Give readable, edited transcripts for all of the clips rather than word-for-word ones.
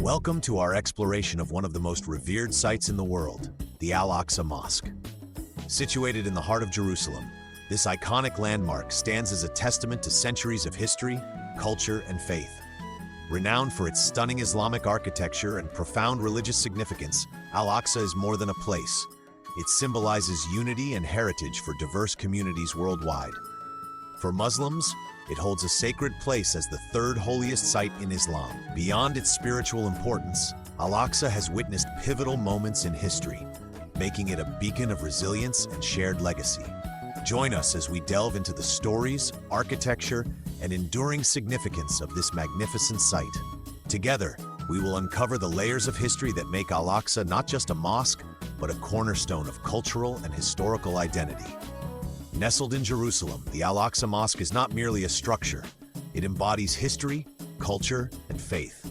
Welcome to our exploration of one of the most revered sites in the world, the Al-Aqsa Mosque. Situated in the heart of Jerusalem, this iconic landmark stands as a testament to centuries of history, culture, and faith. Renowned for its stunning Islamic architecture and profound religious significance, Al-Aqsa is more than a place. It symbolizes unity and heritage for diverse communities worldwide. For Muslims, it holds a sacred place as the third holiest site in Islam. Beyond its spiritual importance, Al-Aqsa has witnessed pivotal moments in history, making it a beacon of resilience and shared legacy. Join us as we delve into the stories, architecture, and enduring significance of this magnificent site. Together, we will uncover the layers of history that make Al-Aqsa not just a mosque, but a cornerstone of cultural and historical identity. Nestled in Jerusalem, the Al-Aqsa Mosque is not merely a structure. It embodies history, culture, and faith.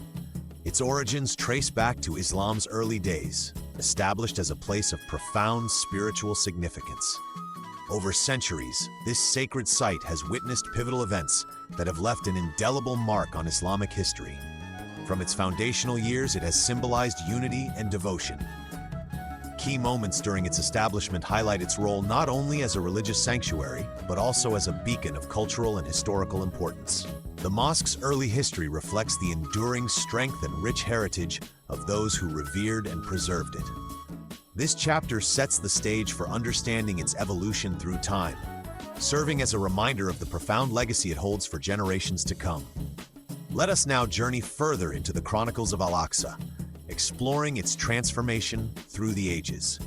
Its origins trace back to Islam's early days, established as a place of profound spiritual significance. Over centuries, this sacred site has witnessed pivotal events that have left an indelible mark on Islamic history. From its foundational years, it has symbolized unity and devotion. Key moments during its establishment highlight its role not only as a religious sanctuary, but also as a beacon of cultural and historical importance. The mosque's early history reflects the enduring strength and rich heritage of those who revered and preserved it. This chapter sets the stage for understanding its evolution through time, serving as a reminder of the profound legacy it holds for generations to come. Let us now journey further into the chronicles of Al-Aqsa, exploring its transformation through the ages.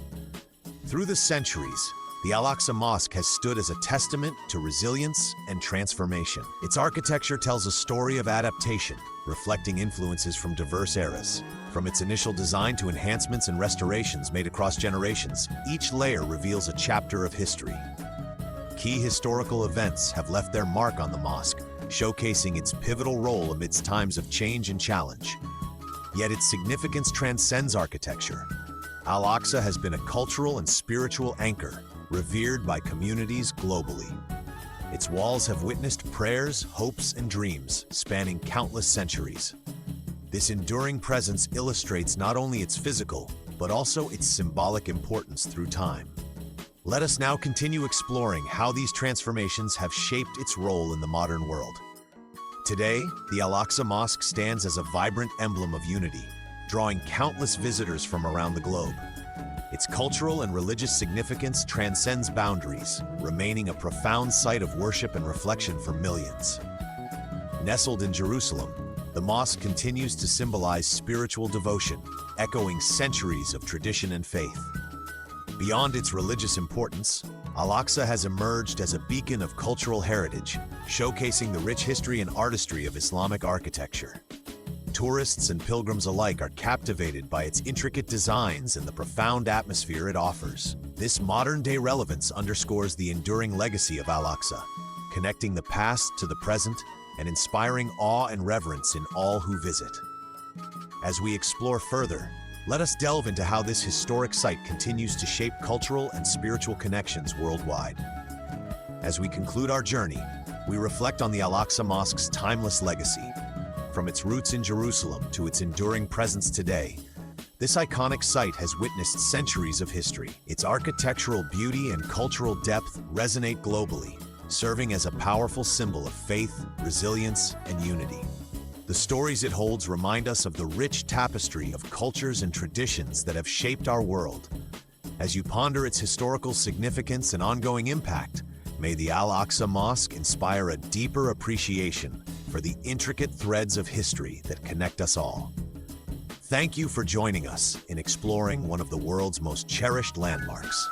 Through the centuries, the Al-Aqsa Mosque has stood as a testament to resilience and transformation. Its architecture tells a story of adaptation, reflecting influences from diverse eras. From its initial design to enhancements and restorations made across generations, each layer reveals a chapter of history. Key historical events have left their mark on the mosque, showcasing its pivotal role amidst times of change and challenge. Yet its significance transcends architecture. Al-Aqsa has been a cultural and spiritual anchor, revered by communities globally. Its walls have witnessed prayers, hopes, and dreams spanning countless centuries. This enduring presence illustrates not only its physical, but also its symbolic importance through time. Let us now continue exploring how these transformations have shaped its role in the modern world. Today, the Al-Aqsa Mosque stands as a vibrant emblem of unity, drawing countless visitors from around the globe. Its cultural and religious significance transcends boundaries, remaining a profound site of worship and reflection for millions. Nestled in Jerusalem, the mosque continues to symbolize spiritual devotion, echoing centuries of tradition and faith. Beyond its religious importance, Al-Aqsa has emerged as a beacon of cultural heritage, showcasing the rich history and artistry of Islamic architecture. Tourists and pilgrims alike are captivated by its intricate designs and the profound atmosphere it offers. This modern-day relevance underscores the enduring legacy of Al-Aqsa, connecting the past to the present and inspiring awe and reverence in all who visit. As we explore further, let us delve into how this historic site continues to shape cultural and spiritual connections worldwide. As we conclude our journey, we reflect on the Al-Aqsa Mosque's timeless legacy. From its roots in Jerusalem to its enduring presence today, this iconic site has witnessed centuries of history. Its architectural beauty and cultural depth resonate globally, serving as a powerful symbol of faith, resilience, and unity. The stories it holds remind us of the rich tapestry of cultures and traditions that have shaped our world. As you ponder its historical significance and ongoing impact, may the Al-Aqsa Mosque inspire a deeper appreciation for the intricate threads of history that connect us all. Thank you for joining us in exploring one of the world's most cherished landmarks.